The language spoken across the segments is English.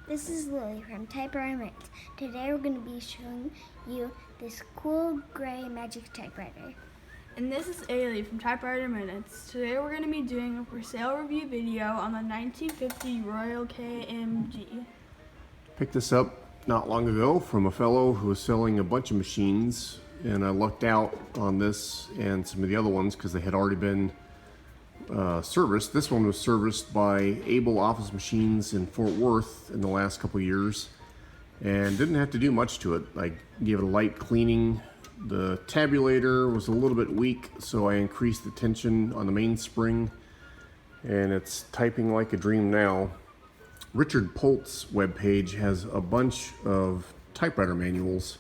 This is Lily from Typewriter. Today we're going to be showing you this cool gray magic typewriter. And this is Ailey from Typewriter Minutes. Today we're going to be doing a for sale review video on the 1950 Royal KMG. Picked this up not long ago from a fellow who was selling a bunch of machines, and I lucked out on this and some of the other ones because they had already been serviced. This one was serviced by Abel Office Machines in Fort Worth in the last couple years and didn't have to do much to it. I gave it a light cleaning. The tabulator was a little bit weak, so I increased the tension on the mainspring, and it's typing like a dream now. Richard Polt's webpage has a bunch of typewriter manuals,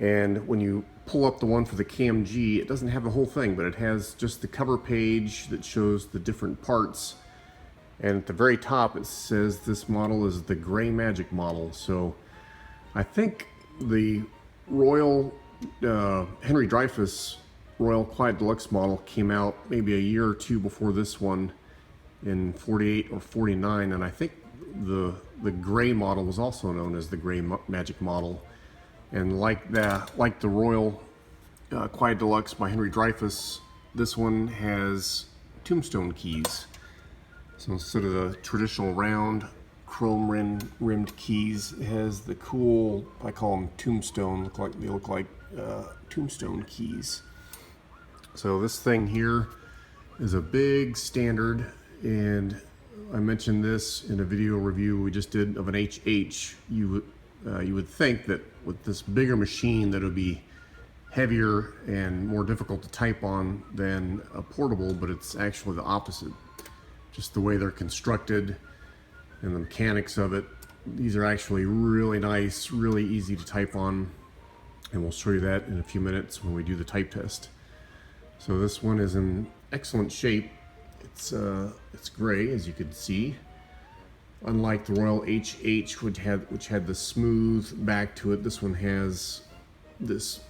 and when you pull up the one for the KMG, it doesn't have the whole thing, but it has just the cover page that shows the different parts. And at the very top it says this model is the Gray Magic model. So I think the Royal Henry Dreyfuss Royal Quiet Deluxe model came out maybe a year or two before this one in 48 or 49, and I think the gray model was also known as the Gray Magic model. And like the Royal Quiet Deluxe by Henry Dreyfuss, this one has tombstone keys. So instead of the traditional round chrome rimmed keys, it has the cool, I call them tombstone, they look like tombstone keys. So this thing here is a big standard, and I mentioned this in a video review we just did of an HH. You would think that with this bigger machine that it would be heavier and more difficult to type on than a portable, but it's actually the opposite. Just the way they're constructed and the mechanics of it. These are actually really nice, really easy to type on, and we'll show you that in a few minutes when we do the type test. So this one is in excellent shape. It's gray, as you can see. Unlike the Royal HH, which had the smooth back to it, this one has this,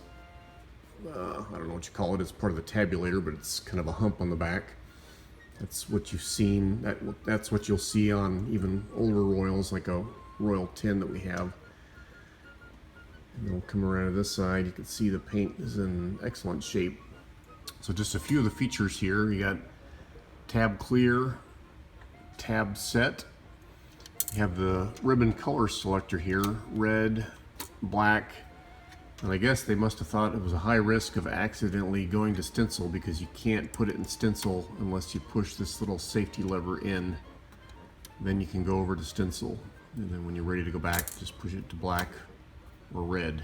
I don't know what you call it, it's part of the tabulator, but it's kind of a hump on the back. That's what you've seen, that's what you'll see on even older Royals, like a Royal 10 that we have. And we'll come around to this side, you can see the paint is in excellent shape. So just a few of the features here. You got tab clear, tab set. You have the ribbon color selector here, red, black, and I guess they must have thought it was a high risk of accidentally going to stencil, because you can't put it in stencil unless you push this little safety lever in. Then you can go over to stencil, and then when you're ready to go back, just push it to black or red.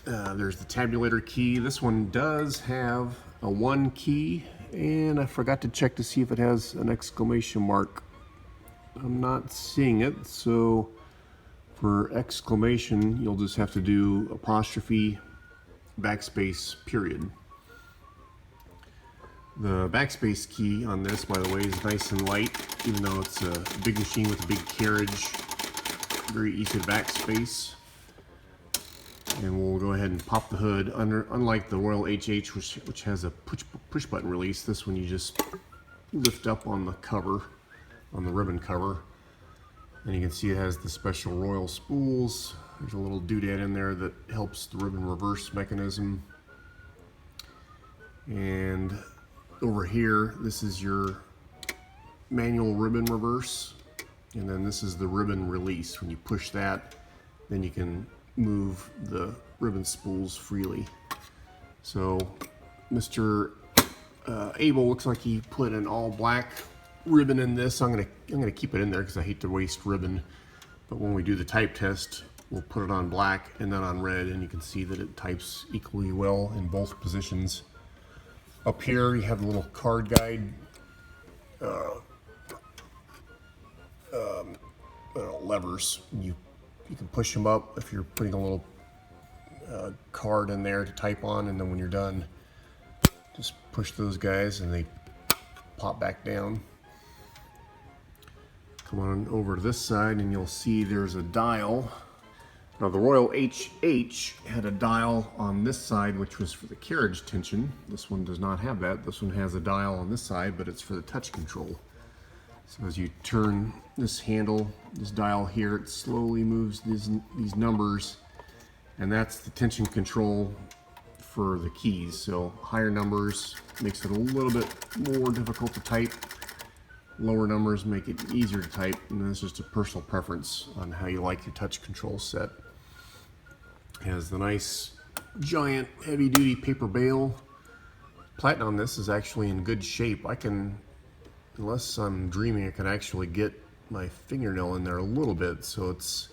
There's the tabulator key. This one does have a 1 key, and I forgot to check to see if it has an exclamation mark. I'm not seeing it, so for exclamation you'll just have to do apostrophe backspace period. The backspace key on this, by the way, is nice and light, even though it's a big machine with a big carriage. Very easy to backspace. And we'll go ahead and pop the hood. Unlike the Royal HH, which has a push button release, this one you just lift up on the cover, on the ribbon cover, and you can see it has the special Royal spools. There's a little doodad in there that helps the ribbon reverse mechanism. And over here, this is your manual ribbon reverse, and then this is the ribbon release. When you push that, then you can move the ribbon spools freely. So Mr. Abel looks like he put an all black ribbon in this. I'm gonna keep it in there because I hate to waste ribbon, but when we do the type test, we'll put it on black and then on red, and you can see that it types equally well in both positions. Up here you have the little card guide levers. You can push them up if you're putting a little card in there to type on, and then when you're done, just push those guys and they pop back down. Come on over to this side and you'll see there's a dial. Now the Royal HH had a dial on this side which was for the carriage tension. This one does not have that. This one has a dial on this side, but it's for the touch control. So as you turn this handle, this dial here, it slowly moves these numbers, and that's the tension control for the keys. So higher numbers makes it a little bit more difficult to type. Lower numbers make it easier to type, and that's just a personal preference on how you like your touch control set. It has the nice giant heavy duty paper bail. Platen on this is actually in good shape. I can, unless I'm dreaming, I can actually get my fingernail in there a little bit, so it's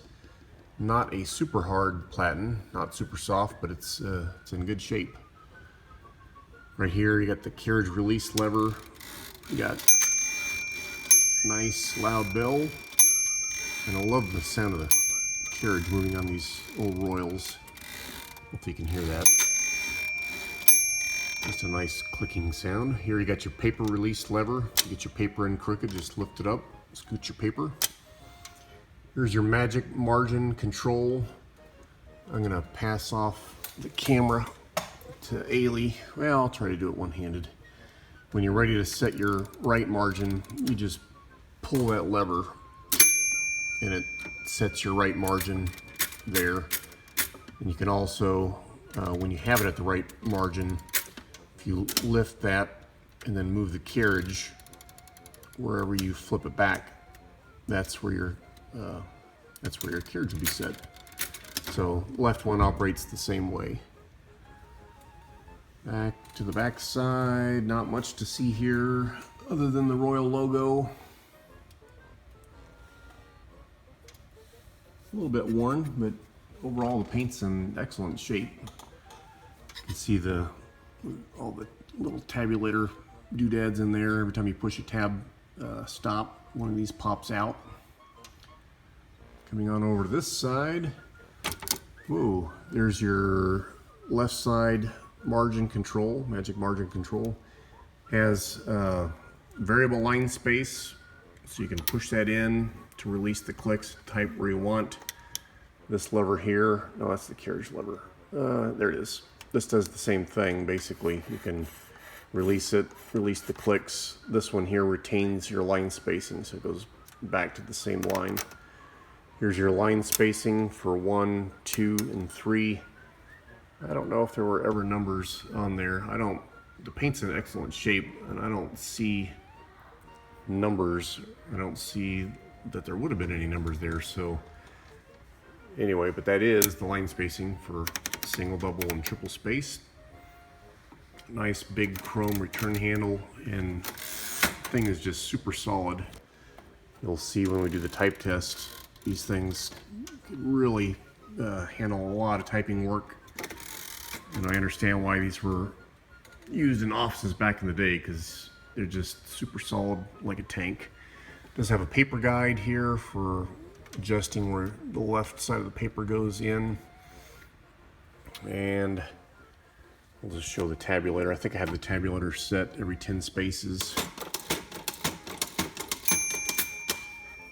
not a super hard platen, not super soft, but it's in good shape. Right here you got the carriage release lever. You got nice loud bell, and I love the sound of the carriage moving on these old Royals. Hopefully you can hear that. Just a nice clicking sound. Here you got your paper release lever. You get your paper in crooked, just lift it up, scoot your paper. Here's your magic margin control. I'm gonna pass off the camera to Ailey. Well, I'll try to do it one-handed. When you're ready to set your right margin, you just pull that lever and it sets your right margin there. And you can also, when you have it at the right margin, if you lift that and then move the carriage wherever you flip it back, that's where your carriage will be set. So left one operates the same way. Back to the back side, not much to see here other than the Royal logo. A little bit worn, but overall the paint's in excellent shape. You can see all the little tabulator doodads in there. Every time you push a tab stop, one of these pops out. Coming on over to this side, whoa, there's your left side margin control, magic margin control. Has variable line space, so you can push that in to release the clicks, type where you want. This lever here, no, that's the carriage lever. There it is. This does the same thing, basically. You can release it, release the clicks. This one here retains your line spacing, so it goes back to the same line. Here's your line spacing for 1, 2, and 3. I don't know if there were ever numbers on there. The paint's in excellent shape, and I don't see numbers. I don't see that there would have been any numbers there, so anyway, but that is the line spacing for single, double, and triple space. Nice big chrome return handle, and the thing is just super solid. You'll see when we do the type test, these things really handle a lot of typing work. And I understand why these were used in offices back in the day, because they're just super solid like a tank. It does have a paper guide here for adjusting where the left side of the paper goes in. And I'll just show the tabulator. I think I have the tabulator set every 10 spaces.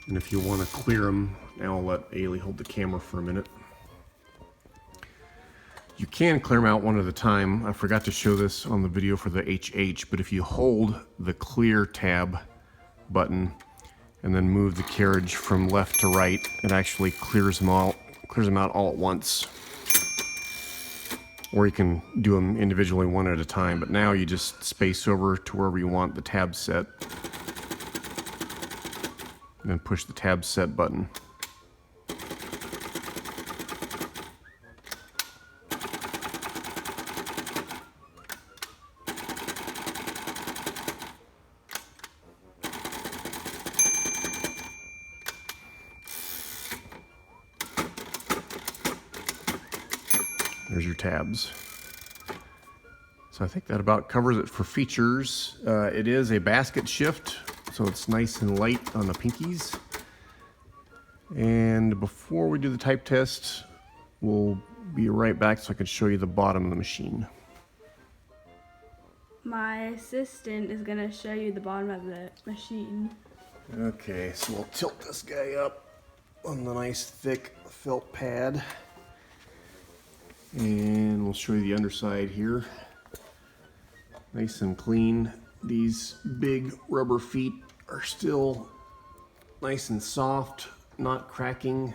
And if you want to clear them, now I'll let Ailey hold the camera for a minute. You can clear them out one at a time. I forgot to show this on the video for the HH, but if you hold the clear tab button and then move the carriage from left to right, it actually clears them out all at once. Or you can do them individually one at a time, but now you just space over to wherever you want the tab set and then push the tab set button. There's your tabs. So I think that about covers it for features. It is a basket shift, so it's nice and light on the pinkies. And before we do the type test, we'll be right back so I can show you the bottom of the machine. My assistant is going to show you the bottom of the machine. Okay, so we'll tilt this guy up on the nice thick felt pad. And we'll show you the underside here. Nice and clean. These big rubber feet are still nice and soft, not cracking,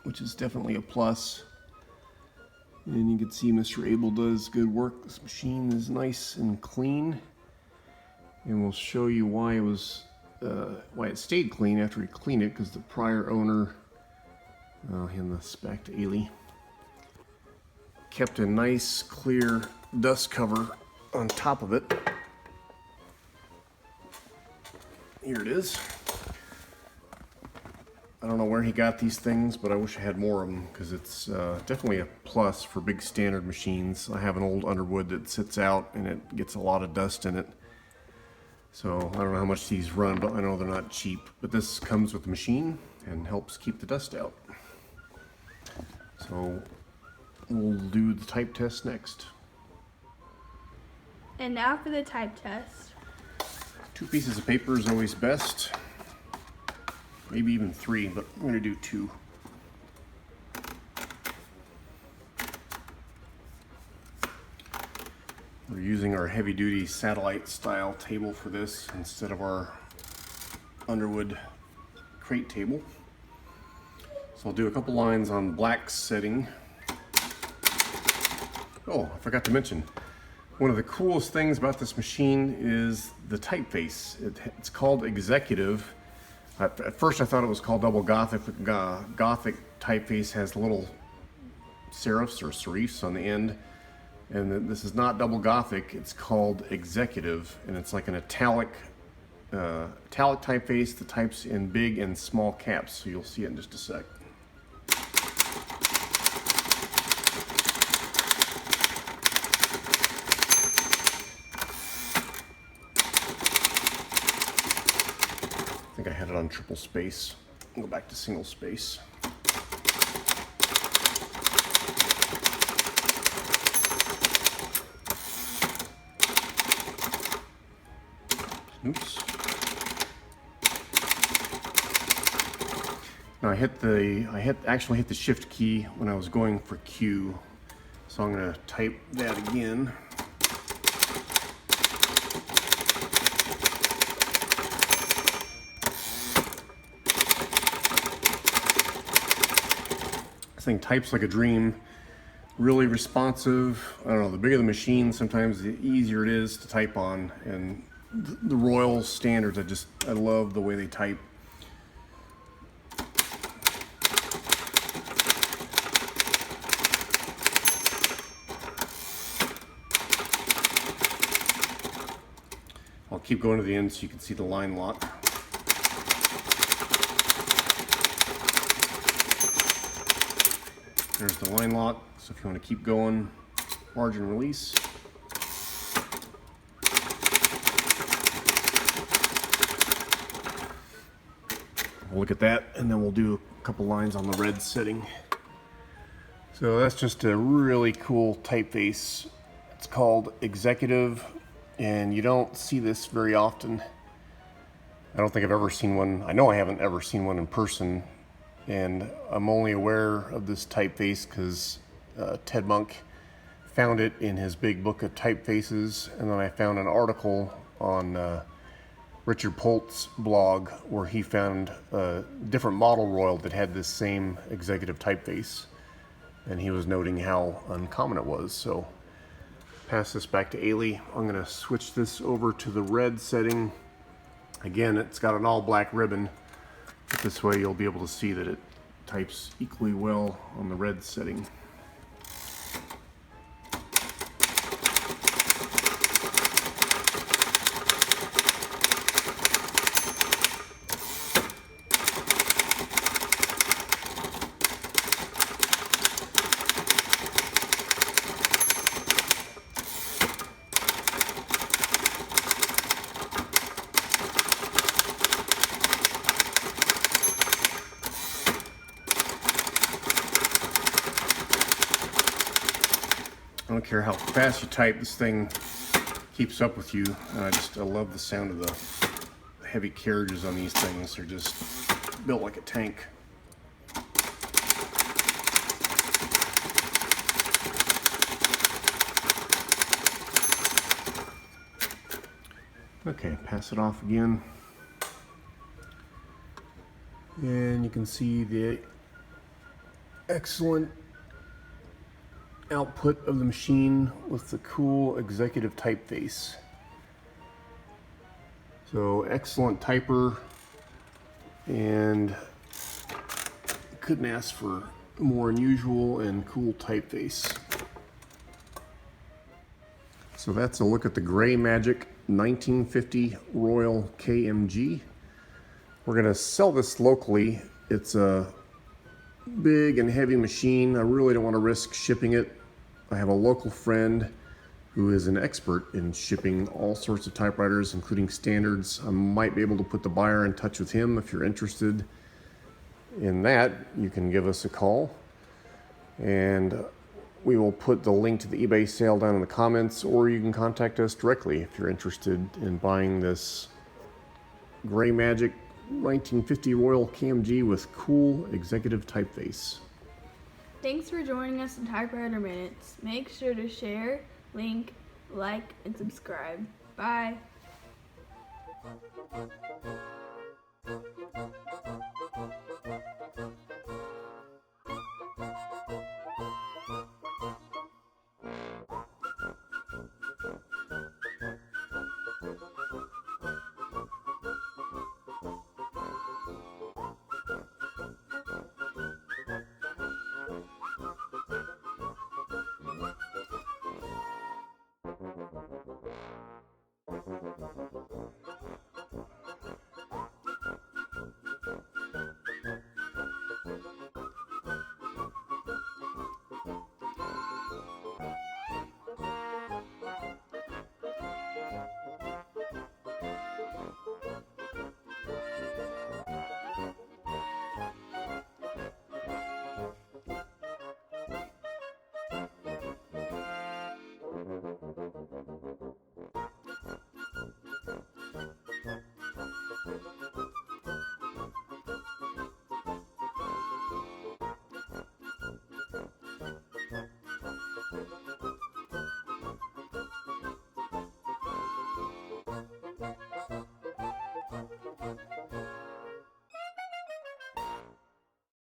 which is definitely a plus. And you can see Mr. Abel does good work. This machine is nice and clean, and we'll show you why it stayed clean after he cleaned it, because the prior owner, I'll hand this back to Ailey, kept a nice clear dust cover on top of it. Here it is. I don't know where he got these things, but I wish I had more of them, because it's definitely a plus for big standard machines. I have an old Underwood that sits out and it gets a lot of dust in it. So I don't know how much these run, but I know they're not cheap. But this comes with the machine and helps keep the dust out. So we'll do the type test next. And now for the type test. 2 pieces of paper is always best. Maybe even 3, but I'm going to do 2. We're using our heavy-duty satellite style table for this instead of our Underwood crate table. So I'll do a couple lines on black setting. Oh, I forgot to mention, one of the coolest things about this machine is the typeface. It's called Executive. At first I thought it was called Double Gothic. Gothic typeface has little serifs or serifs on the end. And this is not Double Gothic, it's called Executive. And it's like an italic typeface that types in big and small caps. So you'll see it in just a sec. I think I had it on triple space. I'll go back to single space. Oops. Now I actually hit the shift key when I was going for Q. So I'm going to type that again. Thing types like a dream, really responsive. I don't know, the bigger the machine, sometimes the easier it is to type on. And the Royal standards, I love the way they type. I'll keep going to the end so you can see the line lock. There's the line lock, so if you want to keep going, margin release. We'll look at that, and then we'll do a couple lines on the red setting. So that's just a really cool typeface. It's called Executive, and you don't see this very often. I don't think I've ever seen one. I know I haven't ever seen one in person. And I'm only aware of this typeface because Ted Monk found it in his big book of typefaces, and then I found an article on Richard Polt's blog where he found a different model Royal that had this same Executive typeface, and he was noting how uncommon it was. So pass this back to Ailey. I'm going to switch this over to the red setting. Again, it's got an all black ribbon. But this way you'll be able to see that it types equally well on the red setting. I don't care how fast you type, this thing keeps up with you. I love the sound of the heavy carriages on these things. They're just built like a tank. Okay, pass it off again. And you can see the excellent output of the machine with the cool executive typeface. So excellent typer, and couldn't ask for a more unusual and cool typeface. So that's a look at the Gray Magic 1950 Royal KMG. We're going to sell this locally. It's a big and heavy machine. I really don't want to risk shipping it. I have a local friend who is an expert in shipping all sorts of typewriters, including standards. I might be able to put the buyer in touch with him. If you're interested in that, you can give us a call. And we will put the link to the eBay sale down in the comments, or you can contact us directly if you're interested in buying this Gray Magic 1950 Royal KMG with cool executive typeface. Thanks for joining us in Typewriter Minutes. Make sure to share, link, like, and subscribe. Bye.